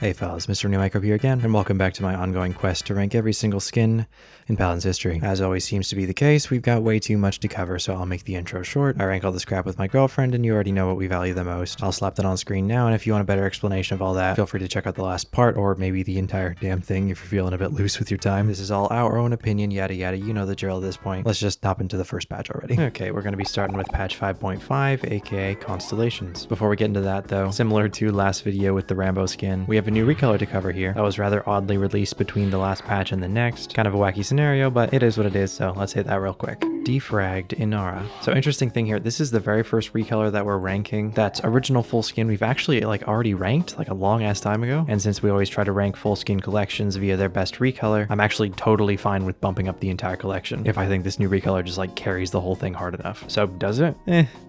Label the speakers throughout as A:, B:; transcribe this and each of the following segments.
A: Hey fellas, Mr. New Microbe here again, and welcome back to my ongoing quest to rank every single skin in Paladins history. As always seems to be the case, we've got way too much to cover, so I'll make the intro short. I rank all this crap with my girlfriend, and you already know what we value the most. I'll slap that on screen now, and if you want a better explanation of all that, feel free to check out the last part, or maybe the entire damn thing if you're feeling a bit loose with your time. This is all our own opinion, yada yada, you know the drill at this point. Let's just hop into the first patch already. Okay, we're going to be starting with patch 5.5, aka Constellations. Before we get into that though, similar to last video with the Rambo skin, we have a new recolor to cover here that was rather oddly released between the last patch and the next. Kind of a wacky scenario, but it is what it is, so let's hit that real quick. Defragged Inara. So interesting thing here, this is the very first recolor that we're ranking that's original full skin. We've actually already ranked a long ass time ago, and since we always try to rank full skin collections via their best recolor, I'm actually totally fine with bumping up the entire collection if I think this new recolor just carries the whole thing hard enough. So does it?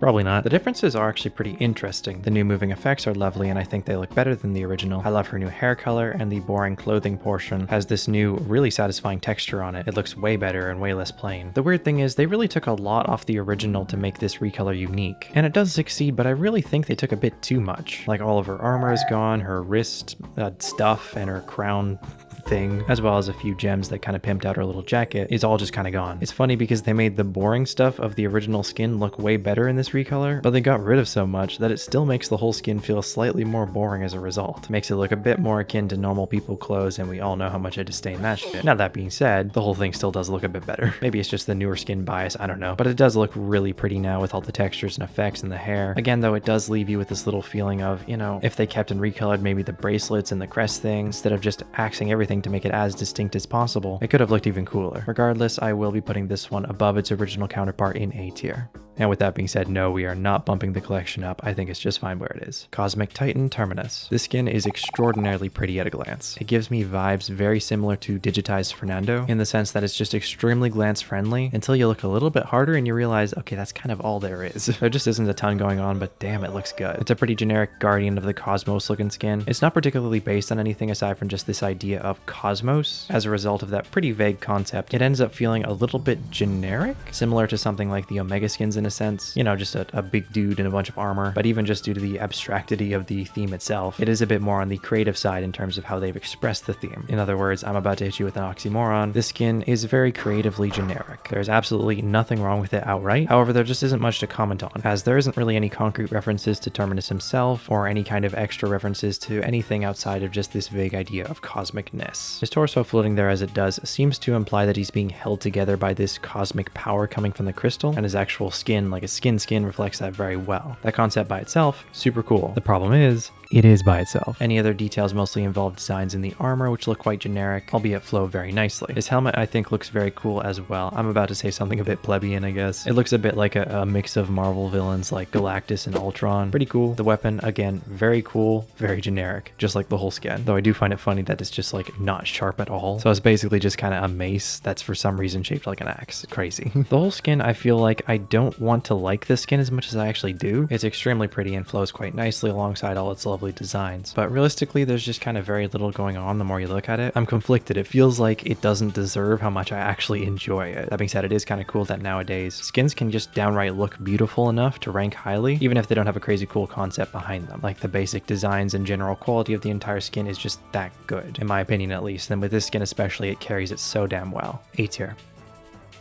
A: Probably not. The differences are actually pretty interesting. The new moving effects are lovely, and I think they look better than the original. I love her new hair color, and the boring clothing portion has this new really satisfying texture on it. It looks way better and way less plain. The weird thing is they really took a lot off the original to make this recolor unique, and it does succeed, but I really think they took a bit too much. All of her armor is gone, her wrist stuff and her crown thing, as well as a few gems that kind of pimped out her little jacket, is all just kind of gone. It's funny because they made the boring stuff of the original skin look way better in this recolor, but they got rid of so much that it still makes the whole skin feel slightly more boring as a result. Makes it look a bit more akin to normal people clothes, and we all know how much I disdain that shit. Now that being said, the whole thing still does look a bit better. Maybe it's just the newer skin bias, I don't know, but it does look really pretty now with all the textures and effects and the hair. Again though, it does leave you with this little feeling of, if they kept and recolored maybe the bracelets and the crest thing, instead of just axing everything to make it as distinct as possible, it could have looked even cooler. Regardless, I will be putting this one above its original counterpart in A tier. And with that being said, no, we are not bumping the collection up. I think it's just fine where it is. Cosmic Titan Terminus. This skin is extraordinarily pretty at a glance. It gives me vibes very similar to digitized Fernando, in the sense that it's just extremely glance friendly until you look a little bit harder and you realize, okay, that's kind of all there is. There just isn't a ton going on, but damn, it looks good. It's a pretty generic Guardian of the Cosmos looking skin. It's not particularly based on anything aside from just this idea of cosmos. As a result of that pretty vague concept, it ends up feeling a little bit generic, similar to something like the Omega skins in a sense, just a big dude in a bunch of armor. But even just due to the abstractity of the theme itself, it is a bit more on the creative side in terms of how they've expressed the theme. In other words, I'm about to hit you with an oxymoron. This skin is very creatively generic. There's absolutely nothing wrong with it outright. However, there just isn't much to comment on, as there isn't really any concrete references to Terminus himself, or any kind of extra references to anything outside of just this vague idea of cosmicness. His torso floating there as it does seems to imply that he's being held together by this cosmic power coming from the crystal, and his actual skin, like a skin reflects that very well. That concept by itself, super cool. The problem is, it is by itself. Any other details mostly involve designs in the armor, which look quite generic, albeit flow very nicely. His helmet, I think, looks very cool as well. I'm about to say something a bit plebeian, I guess. It looks a bit like a mix of Marvel villains like Galactus and Ultron. Pretty cool. The weapon, again, very cool, very generic, just like the whole skin. Though I do find it funny that it's just not sharp at all. So it's basically just kind of a mace that's for some reason shaped like an axe. Crazy. The whole skin, I feel like I don't want to like this skin as much as I actually do. It's extremely pretty and flows quite nicely alongside all its lovely designs, but realistically there's just kind of very little going on the more you look at it. I'm conflicted. It feels like it doesn't deserve how much I actually enjoy it. That being said, it is kind of cool that nowadays skins can just downright look beautiful enough to rank highly, even if they don't have a crazy cool concept behind them. The basic designs and general quality of the entire skin is just that good, in my opinion at least, and with this skin especially, it carries it so damn well. A tier.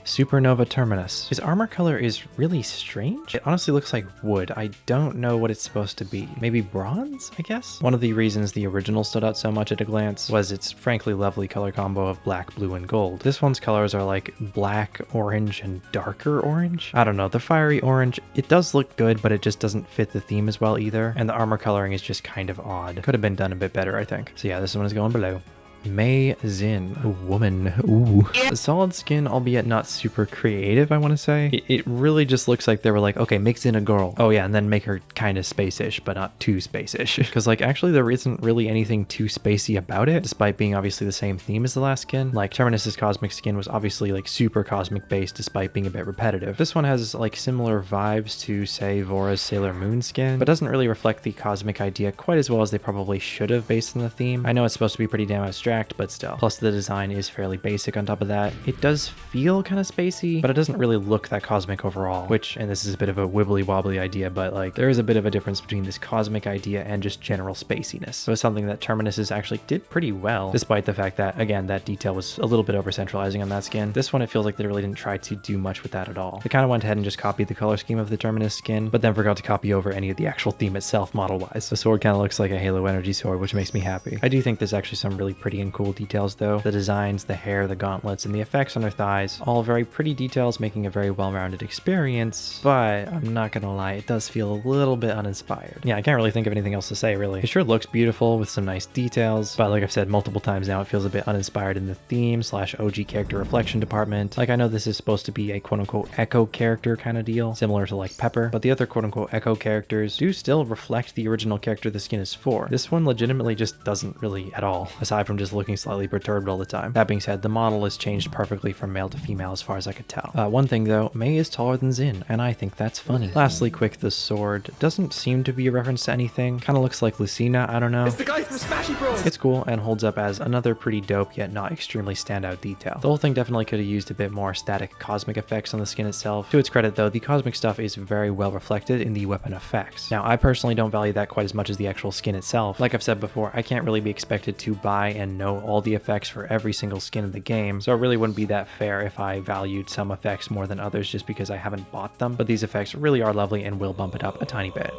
A: Supernova Terminus. His armor color is really strange. It honestly looks like wood. I don't know what it's supposed to be. Maybe bronze, I guess? One of the reasons the original stood out so much at a glance was its frankly lovely color combo of black, blue, and gold. This one's colors are black, orange, and darker orange. I don't know, the fiery orange, it does look good, but it just doesn't fit the theme as well either, and the armor coloring is just kind of odd. Could have been done a bit better, I think. So yeah, this one is going below. Mei Zhin, a woman. Ooh. A solid skin, albeit not super creative, I want to say. It really just looks like they were like, okay, make Zhin a girl. Oh yeah, and then make her kind of space-ish, but not too space-ish. Because actually there isn't really anything too spacey about it, despite being obviously the same theme as the last skin. Terminus's cosmic skin was obviously super cosmic based, despite being a bit repetitive. This one has similar vibes to, say, Vora's Sailor Moon skin, but doesn't really reflect the cosmic idea quite as well as they probably should have based on the theme. I know it's supposed to be pretty damn abstract, jacked, but still. Plus the design is fairly basic on top of that. It does feel kind of spacey, but it doesn't really look that cosmic overall, which, and this is a bit of a wibbly wobbly idea, but like there is a bit of a difference between this cosmic idea and just general spaciness. So it's something that Terminus actually did pretty well, despite the fact that, again, that detail was a little bit over centralizing on that skin. This one, it feels like they really didn't try to do much with that at all. They kind of went ahead and just copied the color scheme of the Terminus skin, but then forgot to copy over any of the actual theme itself model-wise. The sword kind of looks like a Halo energy sword, which makes me happy. I do think there's actually some really pretty and cool details though. The designs, the hair, the gauntlets, and the effects on her thighs, all very pretty details, making a very well-rounded experience, but I'm not gonna lie, it does feel a little bit uninspired. Yeah, I can't really think of anything else to say, really. It sure looks beautiful with some nice details, but like I've said multiple times now, it feels a bit uninspired in the theme / OG character reflection department. Like, I know this is supposed to be a quote-unquote echo character kind of deal, similar to like Pepper, but the other quote-unquote echo characters do still reflect the original character the skin is for. This one legitimately just doesn't really at all, aside from just looking slightly perturbed all the time. That being said, the model is changed perfectly from male to female as far as I could tell. One thing though, Mei is taller than Zhin, and I think that's funny. Lastly, quick, the sword doesn't seem to be a reference to anything. Kind of looks like Lucina, I don't know.
B: It's the guy from Smashy Bros!
A: It's cool and holds up as another pretty dope yet not extremely standout detail. The whole thing definitely could have used a bit more static cosmic effects on the skin itself. To its credit though, the cosmic stuff is very well reflected in the weapon effects. Now, I personally don't value that quite as much as the actual skin itself. Like I've said before, I can't really be expected to buy and know all the effects for every single skin in the game, so it really wouldn't be that fair if I valued some effects more than others just because I haven't bought them, but these effects really are lovely and will bump it up a tiny bit.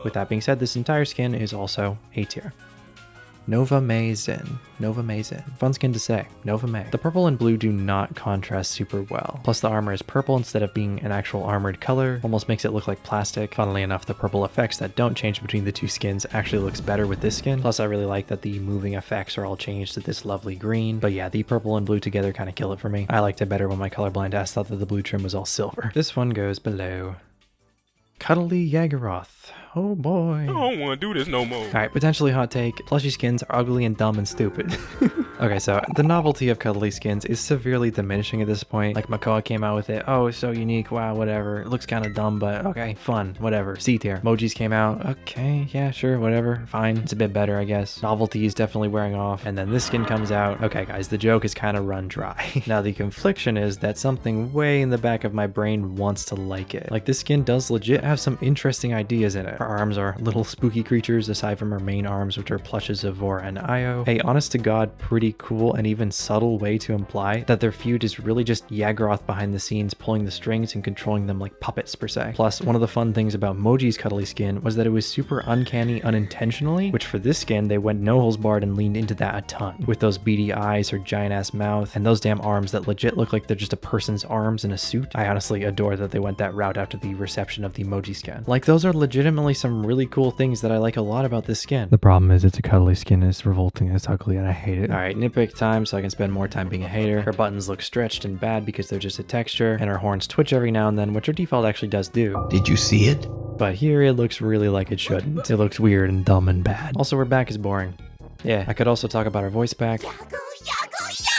A: With that being said, this entire skin is also A tier. Nova Mei Zhin. Nova Mei Zhin. Fun skin to say. Nova Mei. The purple and blue do not contrast super well. Plus the armor is purple instead of being an actual armored color. Almost makes it look like plastic. Funnily enough, the purple effects that don't change between the two skins actually looks better with this skin. Plus I really like that the moving effects are all changed to this lovely green. But yeah, the purple and blue together kind of kill it for me. I liked it better when my colorblind ass thought that the blue trim was all silver. This one goes below. Cuddly Yagorath. Oh boy.
B: I don't want to do this no more.
A: Alright, potentially hot take. Plushie skins are ugly and dumb and stupid. Okay, so the novelty of cuddly skins is severely diminishing at this point. Like Makoa came out with it. Oh, it's so unique. Wow, whatever. It looks kind of dumb, but okay, fun. Whatever. C tier. Moji's came out. Okay, yeah, sure, whatever. Fine. It's a bit better, I guess. Novelty is definitely wearing off. And then this skin comes out. Okay, guys, the joke is kind of run dry. Now, the confliction is that something way in the back of my brain wants to like it. Like, this skin does legit have some interesting ideas in it. Her arms are little spooky creatures aside from her main arms, which are plushes of Vor and Io. A honest to god pretty cool and even subtle way to imply that their feud is really just Yagorath behind the scenes pulling the strings and controlling them like puppets per se. Plus, one of the fun things about Moji's cuddly skin was that it was super uncanny unintentionally, which for this skin they went no holes barred and leaned into that a ton. With those beady eyes, her giant ass mouth, and those damn arms that legit look like they're just a person's arms in a suit. I honestly adore that they went that route after the reception of the Moji skin. Like, those are legitimately some really cool things that I like a lot about this skin. The problem is it's a cuddly skin, it's revolting, it's ugly, and I hate it. Alright, nitpick time so I can spend more time being a hater. Her buttons look stretched and bad because they're just a texture, and her horns twitch every now and then, which her default actually does do.
C: Did you see it?
A: But here it looks really like it shouldn't. It looks weird and dumb and bad. Also, her back is boring. Yeah, I could also talk about her voice back,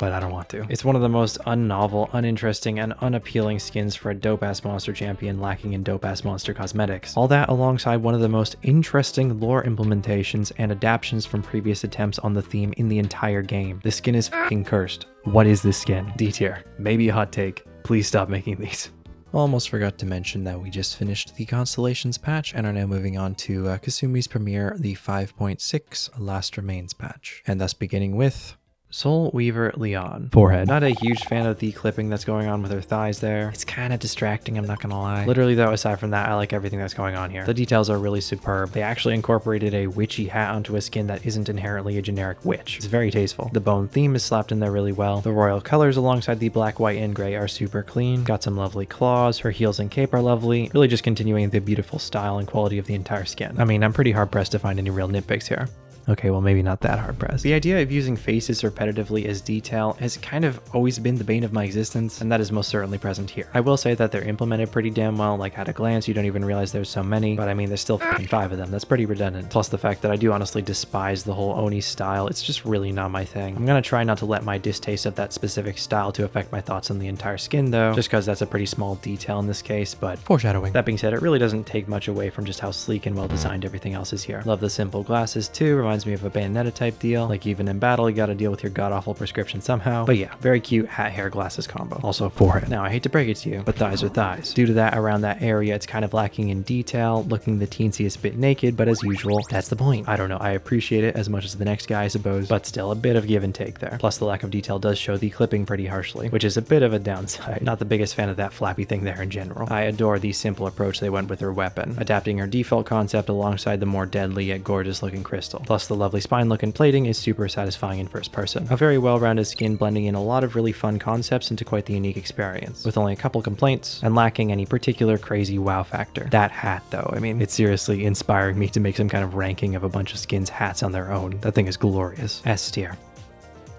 A: but I don't want to. It's one of the most unnovel, uninteresting, and unappealing skins for a dope-ass monster champion lacking in dope-ass monster cosmetics. All that alongside one of the most interesting lore implementations and adaptations from previous attempts on the theme in the entire game. This skin is fucking cursed. What is this skin? D tier. Maybe a hot take. Please stop making these. Almost forgot to mention that we just finished the Constellations patch and are now moving on to Kasumi's premiere, the 5.6 Last Remains patch. And thus beginning with Soulweaver Lian. Forehead. Not a huge fan of the clipping that's going on with her thighs there. It's kind of distracting, I'm not gonna lie. Literally though, aside from that, I like everything that's going on here. The details are really superb. They actually incorporated a witchy hat onto a skin that isn't inherently a generic witch. It's very tasteful. The bone theme is slapped in there really well. The royal colors alongside the black, white, and gray are super clean. Got some lovely claws. Her heels and cape are lovely. Really just continuing the beautiful style and quality of the entire skin. I mean, I'm pretty hard pressed to find any real nitpicks here. Okay, well maybe not that hard pressed. The idea of using faces repetitively as detail has kind of always been the bane of my existence, and that is most certainly present here. I will say that they're implemented pretty damn well, like at a glance you don't even realize there's so many, but I mean there's still fucking 5 of them, that's pretty redundant. Plus the fact that I do honestly despise the whole Oni style, it's just really not my thing. I'm gonna try not to let my distaste of that specific style to affect my thoughts on the entire skin though, just because that's a pretty small detail in this case, but foreshadowing. That being said, it really doesn't take much away from just how sleek and well designed everything else is here. Love the simple glasses too, reminds reminds me of a Bayonetta type deal. Like even in battle, you gotta deal with your god-awful prescription somehow. But yeah, very cute hat, hair, glasses combo. Also forehead. Now, I hate to break it to you, but thighs are thighs. Due to that, around that area, it's kind of lacking in detail, looking the teensiest bit naked, but as usual, that's the point. I don't know, I appreciate it as much as the next guy, I suppose, but still a bit of give and take there. Plus, the lack of detail does show the clipping pretty harshly, which is a bit of a downside. Not the biggest fan of that flappy thing there in general. I adore the simple approach they went with her weapon, adapting her default concept alongside the more deadly yet gorgeous looking crystal. Plus, the lovely spine look and plating is super satisfying in first person. A very well-rounded skin blending in a lot of really fun concepts into quite the unique experience, with only a couple complaints and lacking any particular crazy wow factor. That hat though, I mean, it's seriously inspiring me to make some kind of ranking of a bunch of skins' hats on their own. That thing is glorious. S tier.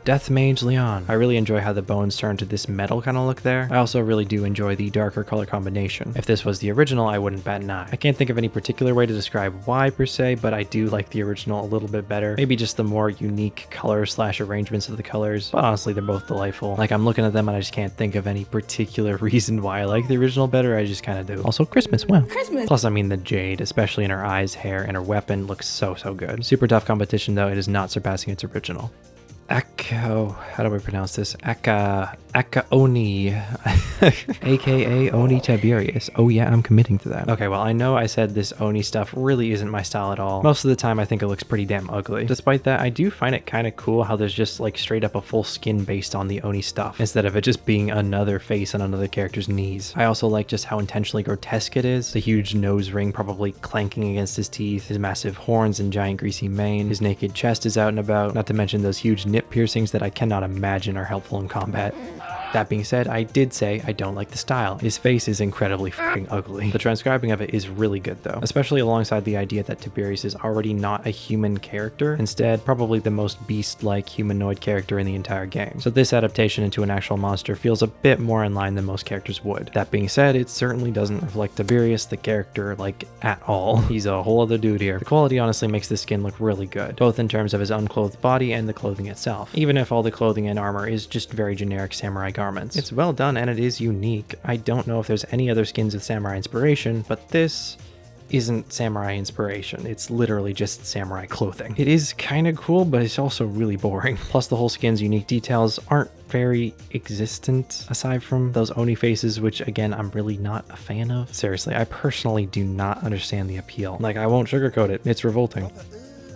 A: Death Mage Lian. I really enjoy how the bones turn to this metal kind of look there. I also really do enjoy the darker color combination. If this was the original, I wouldn't bat an eye. I can't think of any particular way to describe why per se, but I do like the original a little bit better. Maybe just the more unique color / arrangements of the colors, but honestly, they're both delightful. Like, I'm looking at them and I just can't think of any particular reason why I like the original better. I just kind of do. Also, Christmas, wow. Christmas! Plus, I mean, the jade, especially in her eyes, hair, and her weapon, looks so good. Super tough competition though, it is not surpassing its original. How do we pronounce this? Oni, aka Oni Tiberius. Oh yeah, I'm committing to that. Okay, well, I know I said this Oni stuff really isn't my style at all. Most of the time I think it looks pretty damn ugly. Despite that, I do find it kind of cool how there's just like straight up a full skin based on the Oni stuff, instead of it just being another face on another character's knees. I also like just how intentionally grotesque it is. The huge nose ring probably clanking against his teeth, his massive horns and giant greasy mane, his naked chest is out and about, not to mention those huge nip piercings that I cannot imagine are helpful in combat. That being said, I did say I don't like the style. His face is incredibly fucking ugly. The transcribing of it is really good though, especially alongside the idea that Tiberius is already not a human character, instead probably the most beast-like humanoid character in the entire game. So this adaptation into an actual monster feels a bit more in line than most characters would. That being said, it certainly doesn't reflect Tiberius, the character, like at all. He's a whole other dude here. The quality honestly makes this skin look really good, both in terms of his unclothed body and the clothing itself, even if all the clothing and armor is just very generic samurai garments. It's well done and it is unique. I don't know if there's any other skins with samurai inspiration, but this isn't samurai inspiration. It's literally just samurai clothing. It is kind of cool, but it's also really boring. Plus the whole skin's unique details aren't very existent aside from those Oni faces, which again, I'm really not a fan of. Seriously, I personally do not understand the appeal. Like, I won't sugarcoat it. It's revolting.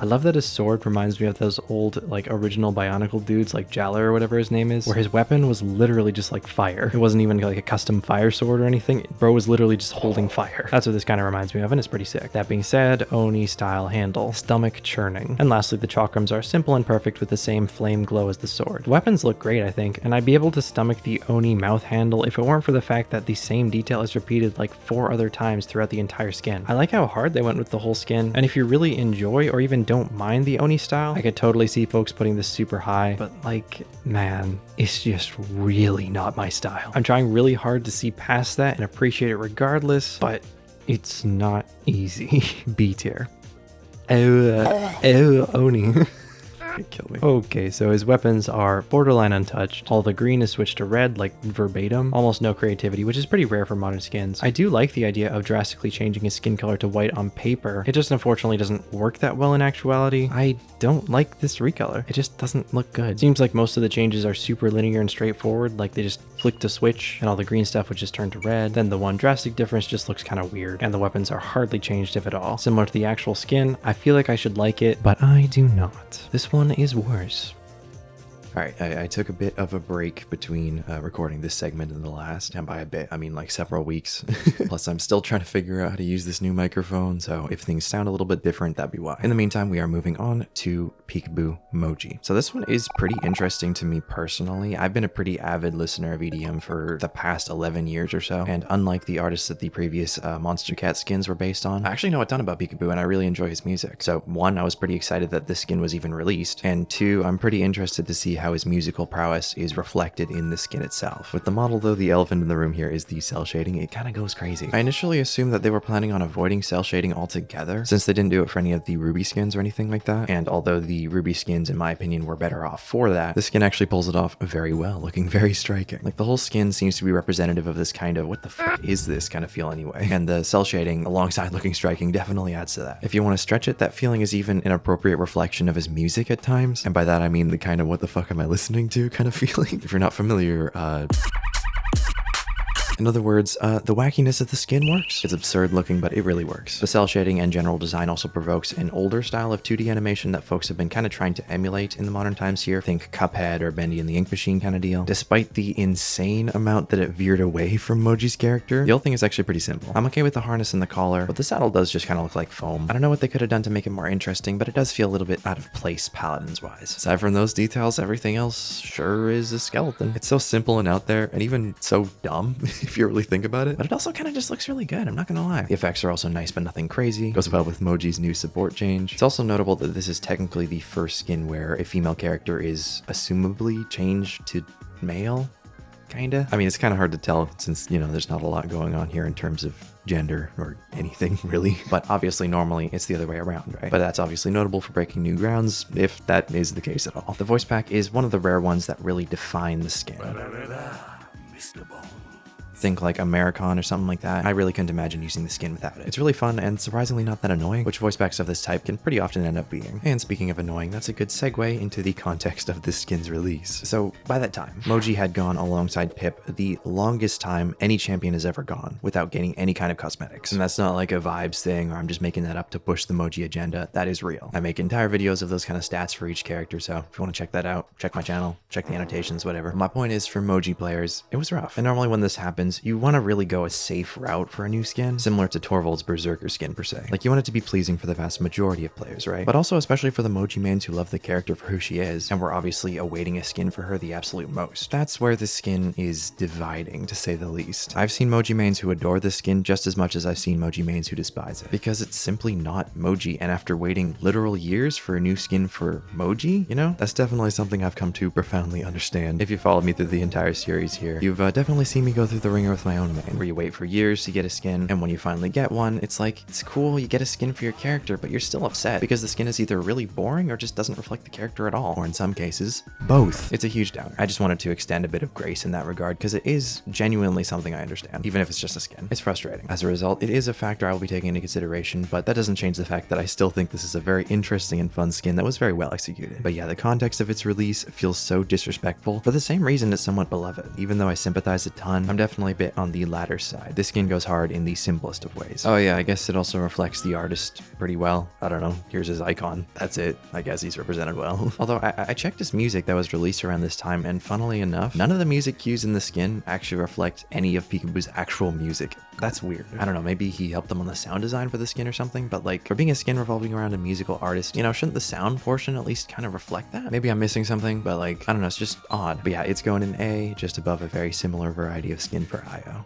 A: I love that his sword reminds me of those old, like, original Bionicle dudes, like Jala or whatever his name is, where his weapon was literally just like fire. It wasn't even like a custom fire sword or anything. Bro was literally just holding fire. That's what this kind of reminds me of, and it's pretty sick. That being said, Oni style handle, stomach churning. And lastly, the chakrams are simple and perfect with the same flame glow as the sword. The weapons look great, I think, and I'd be able to stomach the Oni mouth handle if it weren't for the fact that the same detail is repeated like 4 other times throughout the entire skin. I like how hard they went with the whole skin, and if you really enjoy or even don't mind the Oni style, I could totally see folks putting this super high, but like, man, it's just really not my style. I'm trying really hard to see past that and appreciate it regardless, but it's not easy. B tier. Oni. It killed me. Okay, so his weapons are borderline untouched. All the green is switched to red, like verbatim. Almost no creativity, which is pretty rare for modern skins. I do like the idea of drastically changing his skin color to white on paper. It just unfortunately doesn't work that well in actuality. I don't like this recolor. It just doesn't look good. Seems like most of the changes are super linear and straightforward, like they just flicked a switch and all the green stuff would just turn to red. Then the one drastic difference just looks kind of weird, and the weapons are hardly changed if at all. Similar to the actual skin, I feel like I should like it, but I do not. This one is worse.
C: Alright, I took a bit of a break between recording this segment and the last, and by a bit, I mean like several weeks. Plus, I'm still trying to figure out how to use this new microphone, so if things sound a little bit different, that'd be why. In the meantime, we are moving on to PEEKABOO Moji. So this one is pretty interesting to me personally. I've been a pretty avid listener of EDM for the past 11 years or so, and unlike the artists that the previous Monster Cat skins were based on, I actually know a ton about PEEKABOO and I really enjoy his music. So 1, I was pretty excited that this skin was even released, and 2, I'm pretty interested to see how his musical prowess is reflected in the skin itself. With the model though, the elephant in the room here is the cell shading. It kind of goes crazy. I initially assumed that they were planning on avoiding cell shading altogether, since they didn't do it for any of the ruby skins or anything like that. And although the ruby skins, in my opinion, were better off for that, the skin actually pulls it off very well, looking very striking. Like the whole skin seems to be representative of this kind of what the fuck is this kind of feel anyway. And the cell shading alongside looking striking definitely adds to that. If you want to stretch it, that feeling is even an appropriate reflection of his music at times. And by that I mean the kind of what the fuck am I listening to kind of feeling. If you're not familiar, in other words, the wackiness of the skin works. It's absurd looking, but it really works. The cell shading and general design also provokes an older style of 2D animation that folks have been kind of trying to emulate in the modern times here. Think Cuphead or Bendy and the Ink Machine kind of deal. Despite the insane amount that it veered away from Moji's character, the whole thing is actually pretty simple. I'm okay with the harness and the collar, but the saddle does just kind of look like foam. I don't know what they could have done to make it more interesting, but it does feel a little bit out of place Paladins wise. Aside from those details, everything else sure is a skeleton. It's so simple and out there, and even so dumb if you really think about it, but it also kind of just looks really good, I'm not gonna lie. The effects are also nice but nothing crazy. Goes well with Moji's new support change. It's also notable that this is technically the first skin where a female character is assumably changed to male, kinda. I mean, it's kind of hard to tell since, you know, there's not a lot going on here in terms of gender or anything really, but obviously normally it's the other way around, right? But that's obviously notable for breaking new grounds, if that is the case at all. The voice pack is one of the rare ones that really define the skin. Think like Americon or something like that. I really couldn't imagine using the skin without it. It's really fun and surprisingly not that annoying, which voice packs of this type can pretty often end up being. And speaking of annoying, that's a good segue into the context of this skin's release. So by that time, Moji had gone alongside Pip the longest time any champion has ever gone without gaining any kind of cosmetics. And that's not like a vibes thing or I'm just making that up to push the Moji agenda. That is real. I make entire videos of those kind of stats for each character, so if you want to check that out, check my channel, check the annotations, whatever. My point is, for Moji players, it was rough. And normally when this happens, you want to really go a safe route for a new skin, similar to Torvald's Berserker skin per se. Like you want it to be pleasing for the vast majority of players, right? But also especially for the Moji mains who love the character for who she is, and we're obviously awaiting a skin for her the absolute most. That's where the skin is dividing, to say the least. I've seen Moji mains who adore this skin just as much as I've seen Moji mains who despise it, because it's simply not Moji, and after waiting literal years for a new skin for Moji, you know, that's definitely something I've come to profoundly understand. If you followed me through the entire series here, you've definitely seen me go through the ringer with my own main, where you wait for years to get a skin, and when you finally get one, it's like, it's cool, you get a skin for your character, but you're still upset because the skin is either really boring or just doesn't reflect the character at all, or in some cases, both. It's a huge downer. I just wanted to extend a bit of grace in that regard, because it is genuinely something I understand, even if it's just a skin. It's frustrating. As a result, it is a factor I will be taking into consideration, but that doesn't change the fact that I still think this is a very interesting and fun skin that was very well executed. But yeah, the context of its release feels so disrespectful. For the same reason it's somewhat beloved. Even though I sympathize a ton, I'm definitely a bit on the latter side. This skin goes hard in the simplest of ways. Oh yeah, I guess it also reflects the artist pretty well. I don't know, here's his icon. That's it. I guess he's represented well. Although I checked his music that was released around this time, and funnily enough, none of the music cues in the skin actually reflect any of PEEKABOO's actual music. That's weird. I don't know, maybe he helped them on the sound design for the skin or something, but like, for being a skin revolving around a musical artist, you know, shouldn't the sound portion at least kind of reflect that? Maybe I'm missing something, but like, I don't know, it's just odd. But yeah, it's going in A, just above a very similar variety of skin for Io.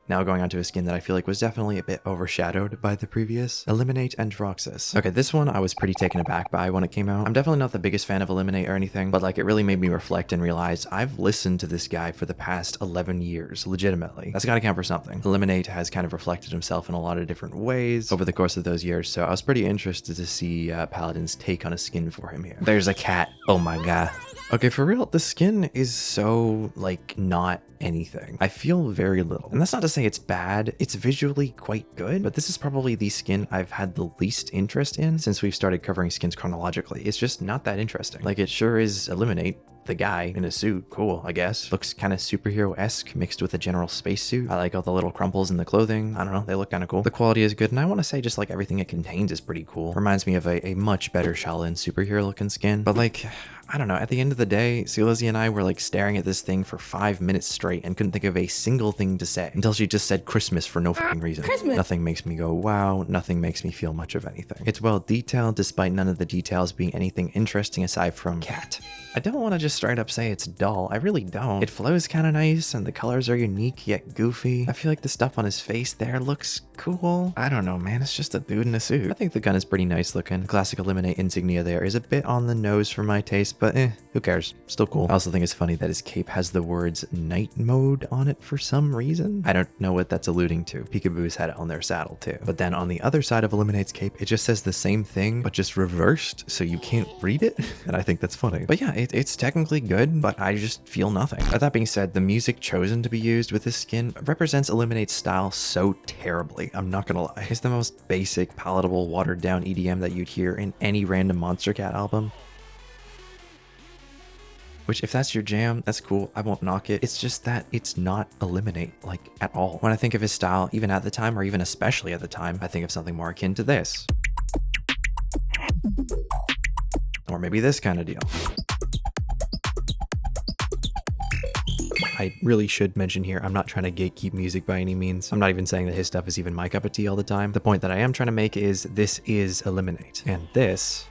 C: Now going on to a skin that I feel like was definitely a bit overshadowed by the previous, Eliminate Androxus. Okay, this one I was pretty taken aback by when it came out. I'm definitely not the biggest fan of Eliminate or anything, but like it really made me reflect and realize I've listened to this guy for the past 11 years, legitimately. That's gotta count for something. Eliminate has kind of reflected himself in a lot of different ways over the course of those years, so I was pretty interested to see Paladin's take on a skin for him here. There's a cat. Oh my god. Okay, for real, the skin is so, like, not anything. I feel very little. And that's not to say it's bad, it's visually quite good, but this is probably the skin I've had the least interest in since we've started covering skins chronologically. It's just not that interesting. Like, it sure is Eliminate, the guy in a suit, cool, I guess. Looks kind of superhero-esque mixed with a general spacesuit. I like all the little crumples in the clothing. I don't know, they look kind of cool. The quality is good, and I want to say just like everything it contains is pretty cool. Reminds me of a much better Shaolin superhero looking skin, but like, I don't know, at the end of the day, Silesia and I were like staring at this thing for 5 minutes straight and couldn't think of a single thing to say until she just said Christmas for no fucking reason. Christmas. Nothing makes me go wow, nothing makes me feel much of anything. It's well detailed despite none of the details being anything interesting aside from cat. I don't want to just just straight up say it's dull. I really don't. It flows kind of nice and the colors are unique yet goofy. I feel like the stuff on his face there looks cool. I don't know, man. It's just a dude in a suit. I think the gun is pretty nice looking. The classic Eliminate insignia there is a bit on the nose for my taste, but who cares? Still cool. I also think it's funny that his cape has the words night mode on it for some reason. I don't know what that's alluding to. PEEKABOO's had it on their saddle too. But then on the other side of Eliminate's cape, it just says the same thing, but just reversed, so you can't read it. And I think that's funny. But yeah, it's technically good, but I just feel nothing. That being said, the music chosen to be used with this skin represents Eliminate's style so terribly. I'm not gonna lie. It's the most basic, palatable, watered down EDM that you'd hear in any random Monster Cat album. Which, if that's your jam, that's cool. I won't knock it. It's just that it's not Eliminate, like, at all. When I think of his style, even at the time, or even especially at the time, I think of something more akin to this. Or maybe this kind of deal. I really should mention here, I'm not trying to gatekeep music by any means. I'm not even saying that his stuff is even my cup of tea all the time. The point that I am trying to make is this is Eliminate, and this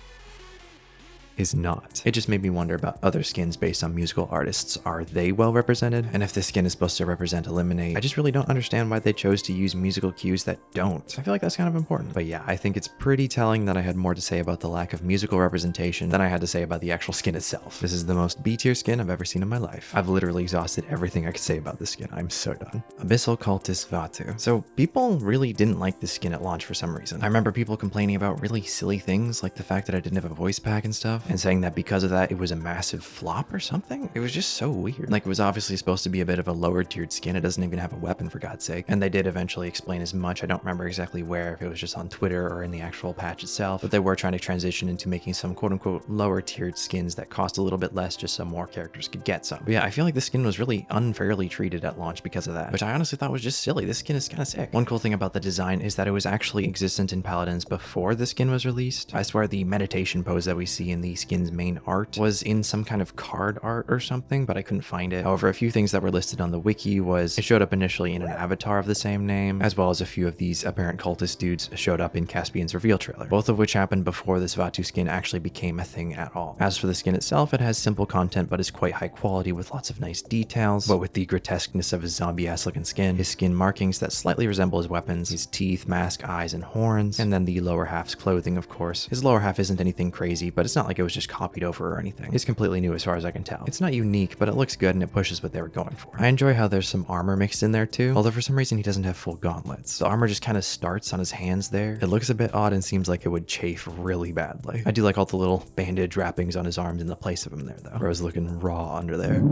C: is not. It just made me wonder about other skins based on musical artists. Are they well represented? And if this skin is supposed to represent Eliminate, I just really don't understand why they chose to use musical cues that don't. I feel like that's kind of important. But yeah, I think it's pretty telling that I had more to say about the lack of musical representation than I had to say about the actual skin itself. This is the most B tier skin I've ever seen in my life. I've literally exhausted everything I could say about this skin. I'm so done. Abyssal Cultist Vatu. So people really didn't like this skin at launch for some reason. I remember people complaining about really silly things like the fact that I didn't have a voice pack and stuff, and saying that because of that it was a massive flop or something. It was just so weird. Like, it was obviously supposed to be a bit of a lower tiered skin. It doesn't even have a weapon, for God's sake. And they did eventually explain as much. I don't remember exactly where, if it was just on Twitter or in the actual patch itself, but they were trying to transition into making some quote unquote lower tiered skins that cost a little bit less just so more characters could get some. But yeah, I feel like the skin was really unfairly treated at launch because of that, which I honestly thought was just silly. This skin is kind of sick. One cool thing about the design is that it was actually existent in Paladins before the skin was released. I swear the meditation pose that we see in the skin's main art was in some kind of card art or something, but I couldn't find it. However, a few things that were listed on the wiki was it showed up initially in an avatar of the same name, as well as a few of these apparent cultist dudes showed up in Caspian's reveal trailer, both of which happened before this Vatu skin actually became a thing at all. As for the skin itself, it has simple content but is quite high quality with lots of nice details, but with the grotesqueness of his zombie-ass looking skin, his skin markings that slightly resemble his weapons, his teeth, mask, eyes, and horns, and then the lower half's clothing, of course. His lower half isn't anything crazy, but it's not like it was just copied over or anything. It's completely new as far as I can tell. It's not unique, but it looks good and it pushes what they were going for. I enjoy how there's some armor mixed in there too, although for some reason he doesn't have full gauntlets. The armor just kind of starts on his hands there. It looks a bit odd and seems like it would chafe really badly. I do like all the little bandage wrappings on his arms in the place of him there though, where I was looking raw under there.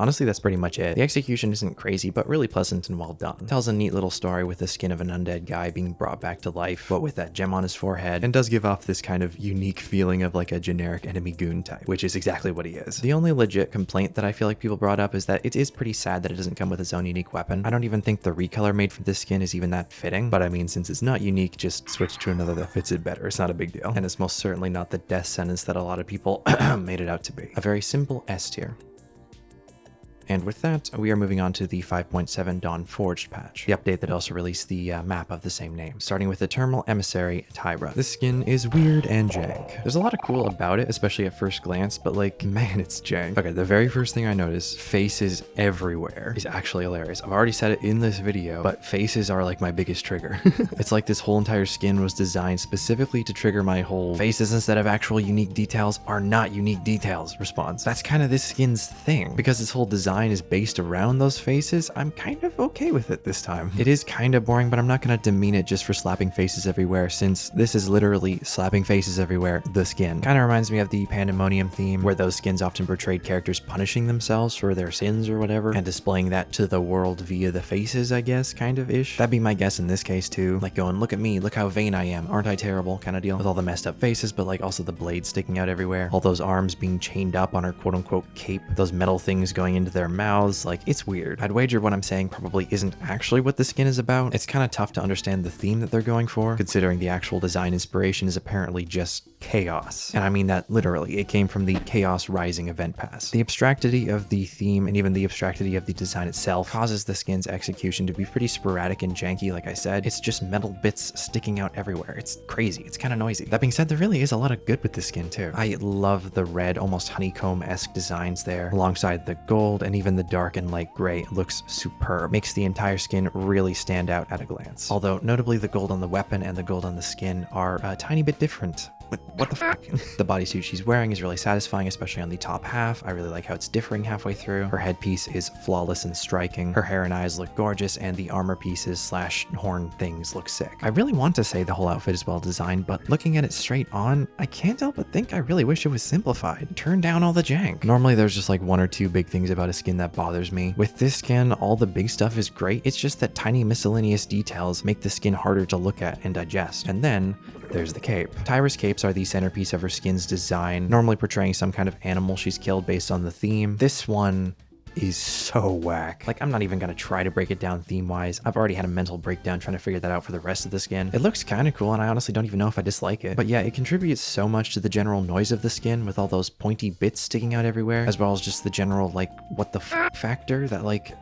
C: Honestly, that's pretty much it. The execution isn't crazy, but really pleasant and well done. It tells a neat little story with the skin of an undead guy being brought back to life, but with that gem on his forehead, and does give off this kind of unique feeling of like a generic enemy goon type, which is exactly what he is. The only legit complaint that I feel like people brought up is that it is pretty sad that it doesn't come with its own unique weapon. I don't even think the recolor made for this skin is even that fitting, but I mean, since it's not unique, just switch to another that fits it better. It's not a big deal. And it's most certainly not the death sentence that a lot of people made it out to be. A very simple S tier. And with that, we are moving on to the 5.7 Dawnforged patch, the update that also released the map of the same name, starting with the terminal emissary Tyra. This skin is weird and jank. There's a lot of cool about it, especially at first glance, but like, man, it's jank. Okay, the very first thing I noticed, faces everywhere, is actually hilarious. I've already said it in this video, but faces are like my biggest trigger. It's like this whole entire skin was designed specifically to trigger my whole faces instead of actual unique details are not unique details response. That's kind of this skin's thing. Because this whole design is based around those faces, I'm kind of okay with it this time. It is kind of boring, but I'm not going to demean it just for slapping faces everywhere, since this is literally slapping faces everywhere, the skin. Kind of reminds me of the Pandemonium theme, where those skins often portrayed characters punishing themselves for their sins or whatever, and displaying that to the world via the faces, I guess, kind of ish. That'd be my guess in this case too. Like going, look at me, look how vain I am, aren't I terrible kind of deal, with all the messed up faces, but like also the blades sticking out everywhere, all those arms being chained up on her quote unquote cape, those metal things going into their
A: mouths. Like, it's weird. I'd wager what I'm saying probably isn't actually what the skin is about. It's kind of tough to understand the theme that they're going for, considering the actual design inspiration is apparently just chaos. And I mean that literally. It came from the Chaos Rising event pass. The abstractity of the theme and even the abstractity of the design itself causes the skin's execution to be pretty sporadic and janky. Like I said, it's just metal bits sticking out everywhere. It's crazy. It's kind of noisy. That being said, there really is a lot of good with this skin too. I love the red, almost honeycomb-esque designs there, alongside the gold and even the dark and light gray. It looks superb. Makes the entire skin really stand out at a glance. Although notably the gold on the weapon and the gold on the skin are a tiny bit different. What the fuck? The bodysuit she's wearing is really satisfying, especially on the top half. I really like how it's differing halfway through. Her headpiece is flawless and striking. Her hair and eyes look gorgeous, and the armor pieces slash horn things look sick. I really want to say the whole outfit is well designed, but looking at it straight on, I can't help but think I really wish it was simplified. Turn down all the jank. Normally there's just like one or two big things about a skin that bothers me. With this skin, all the big stuff is great. It's just that tiny miscellaneous details make the skin harder to look at and digest. And then there's the cape. Tyra's capes are the centerpiece of her skin's design, normally portraying some kind of animal she's killed based on the theme. This one is so whack. Like, I'm not even gonna try to break it down theme-wise. I've already had a mental breakdown trying to figure that out for the rest of the skin. It looks kind of cool, and I honestly don't even know if I dislike it. But yeah, it contributes so much to the general noise of the skin with all those pointy bits sticking out everywhere, as well as just the general, like, what the f factor that, like,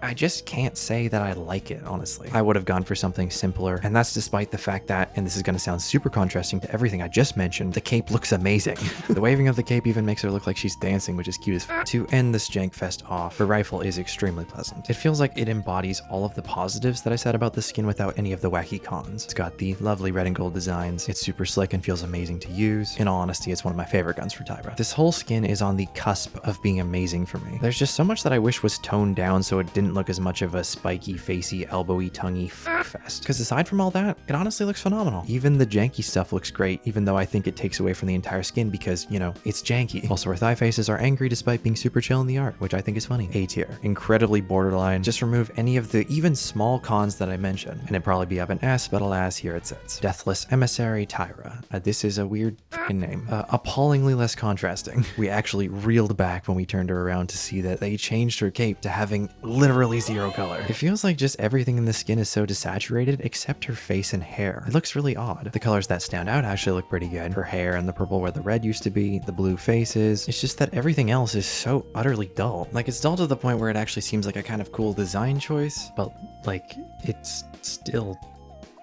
A: I just can't say that I like it, honestly. I would have gone for something simpler, and that's despite the fact that, and this is going to sound super contrasting to everything I just mentioned, the cape looks amazing. The waving of the cape even makes her look like she's dancing, which is cute as f. To end this jank fest off, her rifle is extremely pleasant. It feels like it embodies all of the positives that I said about the skin without any of the wacky cons. It's got the lovely red and gold designs, it's super slick and feels amazing to use. In all honesty, it's one of my favorite guns for Tyra. This whole skin is on the cusp of being amazing for me. There's just so much that I wish was toned down so it didn't look as much of a spiky, facey, elbowy, tonguey fest. Because aside from all that, it honestly looks phenomenal. Even the janky stuff looks great, even though I think it takes away from the entire skin because, you know, it's janky. Also, her thigh faces are angry despite being super chill in the art, which I think is funny. A tier. Incredibly borderline. Just remove any of the even small cons that I mentioned, and it'd probably be up an S, but alas, here it sits. Deathless Emissary Tyra. This is a weird f***ing name. Appallingly less contrasting. We actually reeled back when we turned her around to see that they changed her cape to having literally zero color. It feels like just everything in the skin is so desaturated except her face and hair. It looks really odd. The colors that stand out actually look pretty good. Her hair and the purple where the red used to be, the blue faces. It's just that everything else is so utterly dull. Like, it's dull to the point where it actually seems like a kind of cool design choice, but like, it's still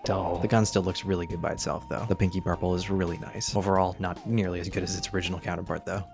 A: dull. The gun still looks really good by itself though. The pinky purple is really nice. Overall, not nearly as good as its original counterpart though.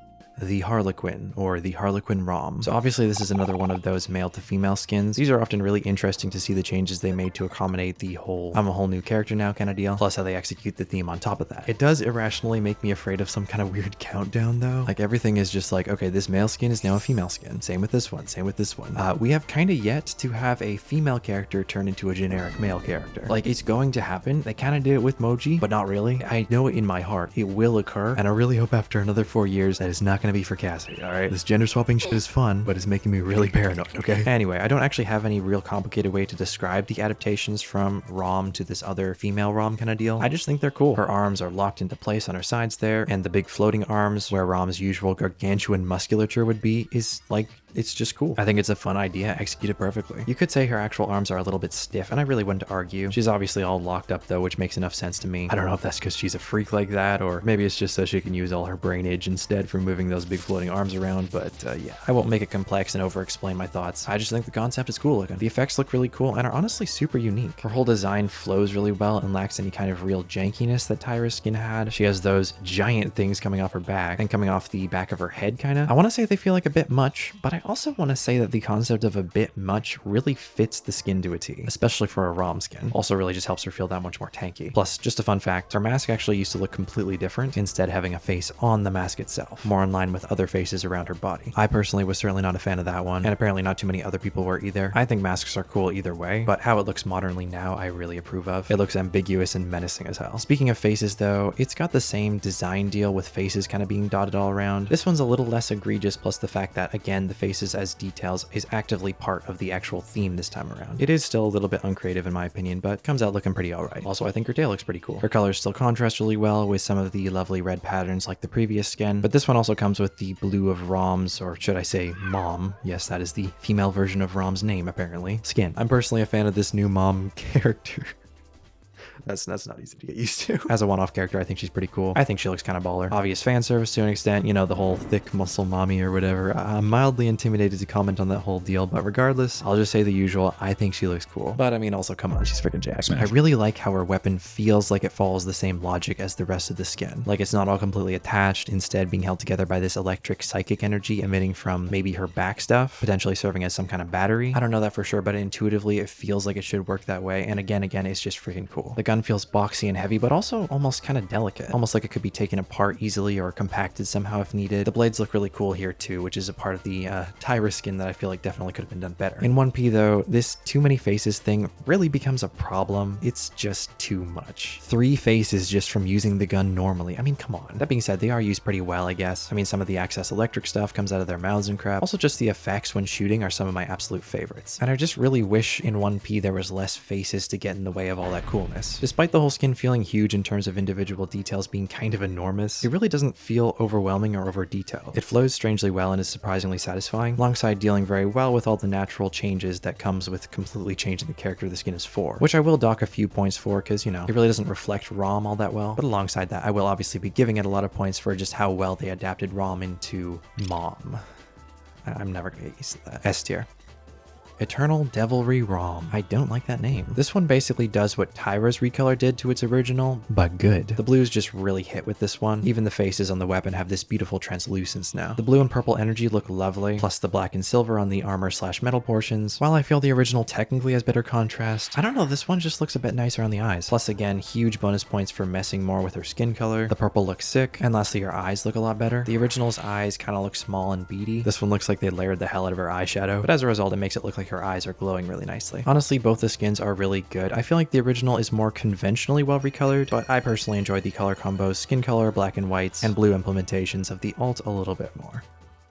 A: The Harlequin, or the Harlequin Raum. So obviously this is another one of those male to female skins. These are often really interesting to see the changes they made to accommodate the whole I'm a whole new character now kind of deal, plus how they execute the theme on top of that. It does irrationally make me afraid of some kind of weird countdown though. Like, everything is just like, okay, this male skin is now a female skin. Same with this one, same with this one. We have kind of yet to have a female character turn into a generic male character. Like, it's going to happen. They kind of did it with Moji, but not really. I know it in my heart. It will occur, and I really hope after another 4 years that is not going to be for Cassie, alright? This gender swapping shit is fun, but it's making me really paranoid, okay? Anyway, I don't actually have any real complicated way to describe the adaptations from Raum to this other female Raum kind of deal. I just think they're cool. Her arms are locked into place on her sides there, and the big floating arms where Raum's usual gargantuan musculature would be is like, it's just cool. I think it's a fun idea, executed perfectly. You could say her actual arms are a little bit stiff, and I really wouldn't argue. She's obviously all locked up though, which makes enough sense to me. I don't know if that's because she's a freak like that, or maybe it's just so she can use all her brainage instead for moving those big floating arms around, but yeah. I won't make it complex and over-explain my thoughts. I just think the concept is cool looking. The effects look really cool and are honestly super unique. Her whole design flows really well and lacks any kind of real jankiness that Tyra's skin had. She has those giant things coming off her back and coming off the back of her head kinda. I want to say they feel like a bit much, but I also want to say that the concept of a bit much really fits the skin to a T, especially for a Raum skin. Also really just helps her feel that much more tanky. Plus, just a fun fact, her mask actually used to look completely different, instead having a face on the mask itself, more in line with other faces around her body. I personally was certainly not a fan of that one, and apparently not too many other people were either. I think masks are cool either way, but how it looks modernly now I really approve of. It looks ambiguous and menacing as hell. Speaking of faces though, it's got the same design deal with faces kind of being dotted all around. This one's a little less egregious, plus the fact that, again, the faces as details is actively part of the actual theme this time around. It is still a little bit uncreative in my opinion, but comes out looking pretty alright. Also, I think her tail looks pretty cool. Her colors still contrast really well with some of the lovely red patterns like the previous skin, but this one also comes comes with the blue of Raum's, or should I say Mom? Yes, that is the female version of Raum's name, apparently. Skin. I'm personally a fan of this new Mom character. That's not easy to get used to. As a one-off character, I think she's pretty cool. I think she looks kind of baller. Obvious fan service to an extent, you know, the whole thick muscle mommy or whatever. I'm mildly intimidated to comment on that whole deal, but regardless, I'll just say the usual. I think she looks cool. But I mean, also, come on, she's freaking jacked. I really like how her weapon feels like it follows the same logic as the rest of the skin. Like it's not all completely attached, instead being held together by this electric psychic energy emitting from maybe her back stuff, potentially serving as some kind of battery. I don't know that for sure, but intuitively it feels like it should work that way. And again, it's just freaking cool. The gun feels boxy and heavy, but also almost kind of delicate, almost like it could be taken apart easily or compacted somehow if needed. The blades look really cool here too, which is a part of the Tyra skin that I feel like definitely could have been done better. In 1P though, this too many faces thing really becomes a problem. It's just too much. 3 faces just from using the gun normally. I mean, come on. That being said, they are used pretty well, I guess. I mean, some of the access electric stuff comes out of their mouths and crap. Also, just the effects when shooting are some of my absolute favorites. And I just really wish in 1P there was less faces to get in the way of all that coolness. Despite the whole skin feeling huge in terms of individual details being kind of enormous, it really doesn't feel overwhelming or over detailed. It flows strangely well and is surprisingly satisfying, alongside dealing very well with all the natural changes that comes with completely changing the character the skin is for, which I will dock a few points for because, you know, it really doesn't reflect Raum all that well. But alongside that, I will obviously be giving it a lot of points for just how well they adapted Raum into Mom. I'm never gonna get used to that. S tier. Eternal Devilry Raum. I don't like that name. This one basically does what Tyra's recolor did to its original, but good. The blues just really hit with this one. Even the faces on the weapon have this beautiful translucence now. The blue and purple energy look lovely, plus the black and silver on the armor/metal portions. While I feel the original technically has better contrast, I don't know, this one just looks a bit nicer on the eyes. Plus again, huge bonus points for messing more with her skin color. The purple looks sick, and lastly her eyes look a lot better. The original's eyes kind of look small and beady. This one looks like they layered the hell out of her eyeshadow, but as a result it makes it look like her eyes are glowing really nicely. Honestly, both the skins are really good. I feel like the original is more conventionally well recolored, but I personally enjoy the color combos, skin color, black and whites, and blue implementations of the alt a little bit more.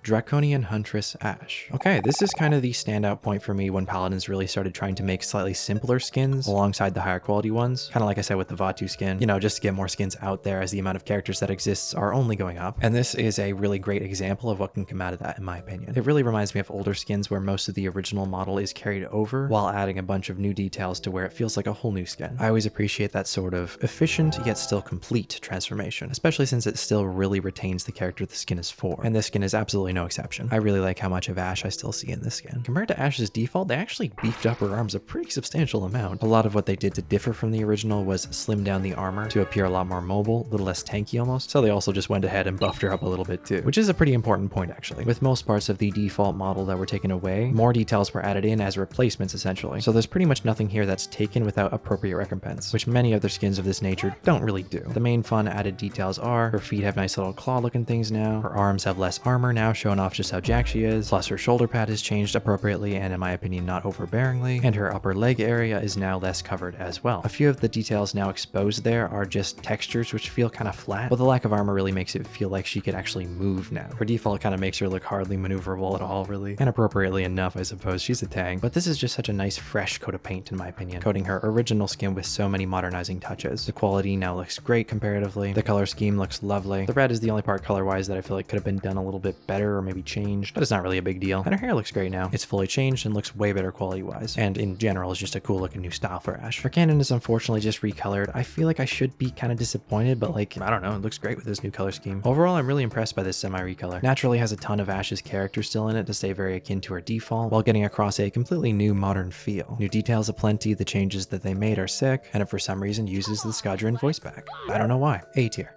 A: Draconian Huntress Ash. Okay, this is kind of the standout point for me when Paladins really started trying to make slightly simpler skins alongside the higher quality ones. Kind of like I said with the Vatu skin, you know, just to get more skins out there as the amount of characters that exists are only going up. And this is a really great example of what can come out of that in my opinion. It really reminds me of older skins where most of the original model is carried over while adding a bunch of new details to where it feels like a whole new skin. I always appreciate that sort of efficient yet still complete transformation, especially since it still really retains the character the skin is for. And this skin is absolutely no exception. I really like how much of Ash I still see in this skin. Compared to Ash's default, they actually beefed up her arms a pretty substantial amount. A lot of what they did to differ from the original was slim down the armor to appear a lot more mobile, a little less tanky almost, so they also just went ahead and buffed her up a little bit too, which is a pretty important point actually. With most parts of the default model that were taken away, more details were added in as replacements essentially, so there's pretty much nothing here that's taken without appropriate recompense, which many other skins of this nature don't really do. The main fun added details are, her feet have nice little claw looking things now, her arms have less armor now, showing off just how jacked she is, plus her shoulder pad has changed appropriately and in my opinion not overbearingly, and her upper leg area is now less covered as well. A few of the details now exposed there are just textures which feel kind of flat, but the lack of armor really makes it feel like she could actually move now. Her default kind of makes her look hardly maneuverable at all really, and appropriately enough I suppose, she's a tank, but this is just such a nice fresh coat of paint in my opinion, coating her original skin with so many modernizing touches. The quality now looks great comparatively, the color scheme looks lovely, the red is the only part color wise that I feel like could have been done a little bit better or maybe changed, but it's not really a big deal. And her hair looks great now. It's fully changed and looks way better quality wise. And in general, it's just a cool looking new style for Ash. Her cannon is unfortunately just recolored. I feel like I should be kind of disappointed, but like, I don't know, it looks great with this new color scheme. Overall, I'm really impressed by this semi-recolor. Naturally has a ton of Ash's character still in it to stay very akin to her default, while getting across a completely new modern feel. New details aplenty, the changes that they made are sick, and it for some reason uses the Skadron voice back. I don't know why. A tier.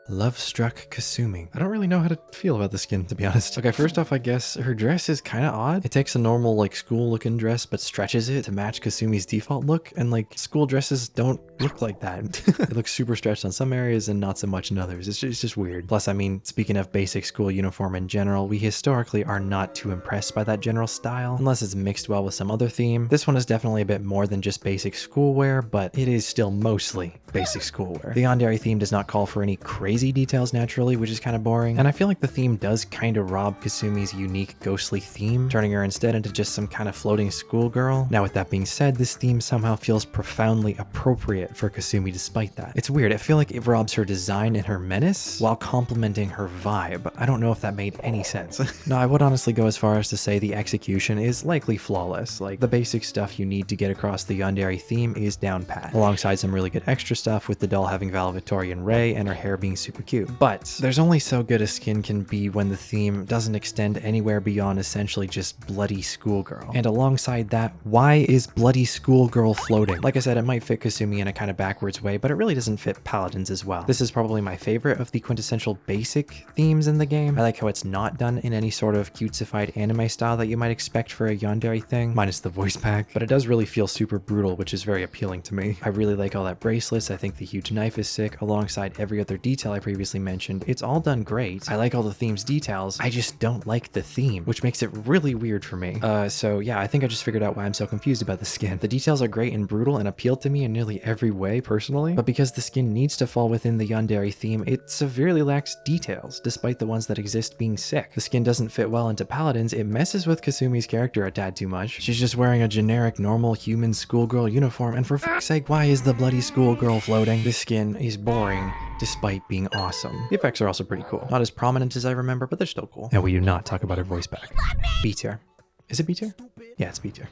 A: Lovestruck Kasumi. I don't really know how to feel about the skin, to be honest. Okay, first off, I guess her dress is kind of odd. It takes a normal, like, school-looking dress, but stretches it to match Kasumi's default look, and, like, school dresses don't look like that. It looks super stretched on some areas and not so much in others. It's just weird. Plus, I mean, speaking of basic school uniform in general, we historically are not too impressed by that general style, unless it's mixed well with some other theme. This one is definitely a bit more than just basic schoolwear, but it is still mostly basic schoolwear. The Yandere theme does not call for any crazy crazy details naturally, which is kind of boring. And I feel like the theme does kind of rob Kasumi's unique ghostly theme, turning her instead into just some kind of floating schoolgirl. Now with that being said, this theme somehow feels profoundly appropriate for Kasumi despite that. It's weird, I feel like it robs her design and her menace while complementing her vibe. I don't know if that made any sense. No, I would honestly go as far as to say the execution is likely flawless. Like, the basic stuff you need to get across the yandere theme is down pat, alongside some really good extra stuff with the doll having valedictorian Ray and her hair being super cute. But there's only so good a skin can be when the theme doesn't extend anywhere beyond essentially just bloody schoolgirl. And alongside that, why is bloody schoolgirl floating? Like I said, it might fit Kasumi in a kind of backwards way, but it really doesn't fit Paladins as well. This is probably my favorite of the quintessential basic themes in the game. I like how it's not done in any sort of cutesified anime style that you might expect for a yandere thing, minus the voice pack, but it does really feel super brutal, which is very appealing to me. I really like all that bracelets. I think the huge knife is sick, alongside every other detail I previously mentioned. It's all done great. I like all the theme's details. I just don't like the theme, which makes it really weird for me. So yeah, I think I just figured out why I'm so confused about the skin. The details are great and brutal and appeal to me in nearly every way personally, but because the skin needs to fall within the yandere theme, it severely lacks details, despite the ones that exist being sick. The skin doesn't fit well into Paladins. It messes with Kasumi's character a tad too much. She's just wearing a generic normal human schoolgirl uniform, and for fuck's sake, why is the bloody schoolgirl floating? This skin is boring despite being awesome. The effects are also pretty cool. Not as prominent as I remember, but they're still cool. And we do not talk about her voice back. B tier. Is it B tier? Yeah, it's B tier.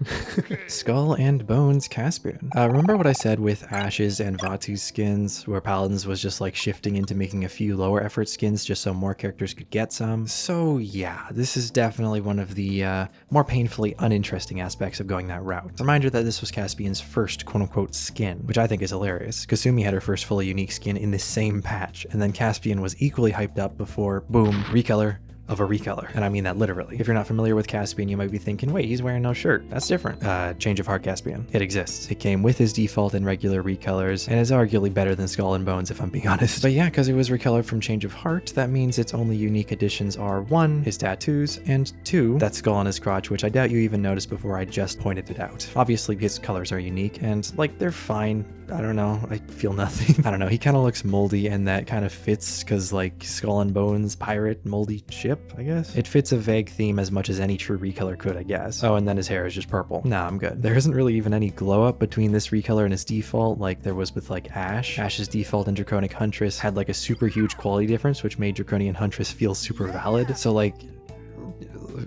A: Skull and Bones Caspian. Remember what I said with Ash's and Vatu's skins, where Paladins was just like shifting into making a few lower effort skins just so more characters could get some? So yeah, this is definitely one of the more painfully uninteresting aspects of going that route. Reminder that this was Caspian's first quote-unquote skin, which I think is hilarious. Kasumi had her first fully unique skin in the same patch, and then Caspian was equally hyped up before, boom, recolor of a recolor. And I mean that literally. If you're not familiar with Caspian, you might be thinking, wait, he's wearing no shirt. That's different. Change of Heart Caspian. It exists. It came with his default and regular recolors, and is arguably better than Skull and Bones if I'm being honest. But yeah, because it was recolored from Change of Heart, that means its only unique additions are 1, his tattoos, and 2, that skull on his crotch, which I doubt you even noticed before I just pointed it out. Obviously, his colors are unique, and like, they're fine. I don't know, I feel nothing. I don't know, he kind of looks moldy, and that kind of fits because like Skull and Bones, pirate, moldy ship, I guess. It fits a vague theme as much as any true recolor could, I guess. Oh, and then his hair is just purple. Nah, I'm good. There isn't really even any glow up between this recolor and his default like there was with like Ash. Ash's default and Draconian Huntress had like a super huge quality difference, which made Draconian Huntress feel super valid. So like,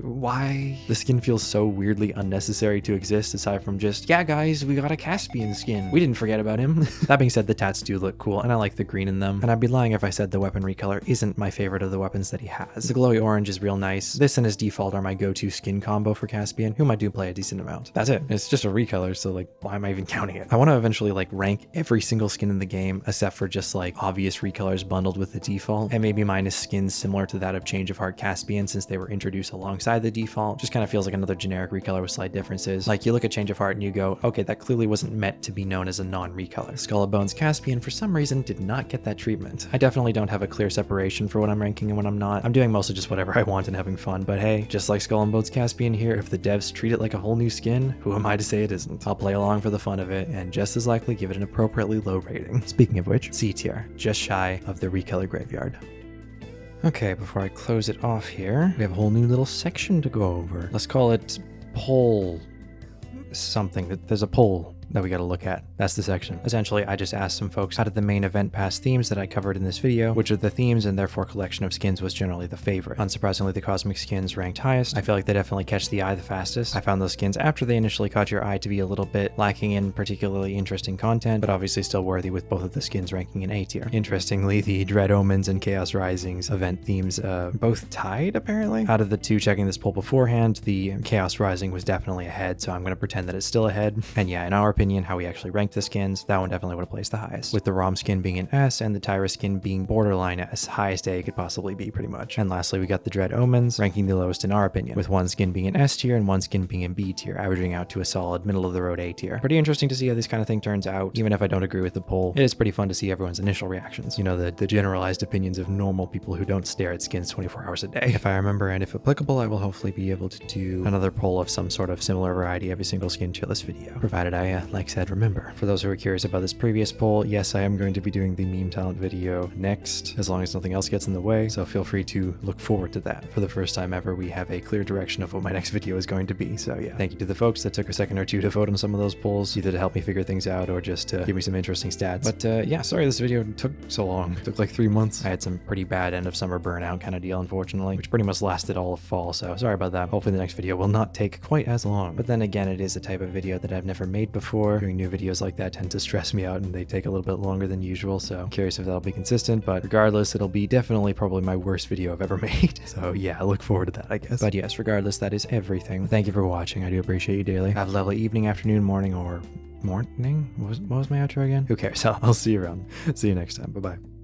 A: why? The skin feels so weirdly unnecessary to exist aside from just, yeah guys, we got a Caspian skin. We didn't forget about him. That being said, the tats do look cool and I like the green in them. And I'd be lying if I said the weapon recolor isn't my favorite of the weapons that he has. The glowy orange is real nice. This and his default are my go-to skin combo for Caspian, whom I do play a decent amount. That's it. It's just a recolor, so like, why am I even counting it? I want to eventually like rank every single skin in the game except for just like obvious recolors bundled with the default, and maybe minus skins similar to that of Change of Heart Caspian since they were introduced alongside the default. Just kind of feels like another generic recolor with slight differences. Like, you look at Change of Heart and you go, okay, that clearly wasn't meant to be known as a non-recolor. Skull and Bones Caspian for some reason did not get that treatment. I definitely don't have a clear separation for what I'm ranking and what I'm not. I'm doing mostly just whatever I want and having fun, but hey, just like Skull and Bones Caspian here, if the devs treat it like a whole new skin, who am I to say it isn't? I'll play along for the fun of it and just as likely give it an appropriately low rating. Speaking of which, C tier, just shy of the recolor graveyard. Okay, before I close it off here, we have a whole new little section to go over. Let's call it poll something. There's a poll that we got to look at. That's the section. Essentially, I just asked some folks out of the main event pass themes that I covered in this video, which of the themes and therefore collection of skins was generally the favorite. Unsurprisingly, the cosmic skins ranked highest. I feel like they definitely catch the eye the fastest. I found those skins after they initially caught your eye to be a little bit lacking in particularly interesting content, but obviously still worthy with both of the skins ranking in A tier. Interestingly, the Dread Omens and Chaos Risings event themes both tied apparently. Out of the two checking this poll beforehand, the Chaos Rising was definitely ahead, so I'm going to pretend that it's still ahead. And yeah, in our opinion, how we actually ranked the skins, that one definitely would have placed the highest, with the Raum skin being an S and the Tyra skin being borderline S, highest A could possibly be pretty much. And lastly, we got the Dread Omens ranking the lowest in our opinion, with one skin being an S tier and one skin being in B tier, averaging out to a solid middle of the road A tier. Pretty interesting to see how this kind of thing turns out. Even if I don't agree with the poll, it is pretty fun to see everyone's initial reactions. You know, the generalized opinions of normal people who don't stare at skins 24 hours a day. If I remember and if applicable, I will hopefully be able to do another poll of some sort of similar variety every single skin tier list video, provided I like I said, remember, for those who are curious about this previous poll, yes, I am going to be doing the meme talent video next, as long as nothing else gets in the way, so feel free to look forward to that. For the first time ever, we have a clear direction of what my next video is going to be, so yeah. Thank you to the folks that took a second or two to vote on some of those polls, either to help me figure things out or just to give me some interesting stats. But yeah, sorry this video took so long. It took like 3 months. I had some pretty bad end of summer burnout kind of deal, unfortunately, which pretty much lasted all of fall, so sorry about that. Hopefully the next video will not take quite as long. But then again, it is a type of video that I've never made before. Doing new videos like that tend to stress me out and they take a little bit longer than usual, so I'm curious if that'll be consistent, but regardless, it'll be definitely probably my worst video I've ever made. So yeah, I look forward to that, I guess. But yes, regardless, that is everything. Thank you for watching. I do appreciate you daily. Have a lovely evening, afternoon, morning, or morning? What was my outro again? Who cares? I'll see you around. See you next time. Bye-bye.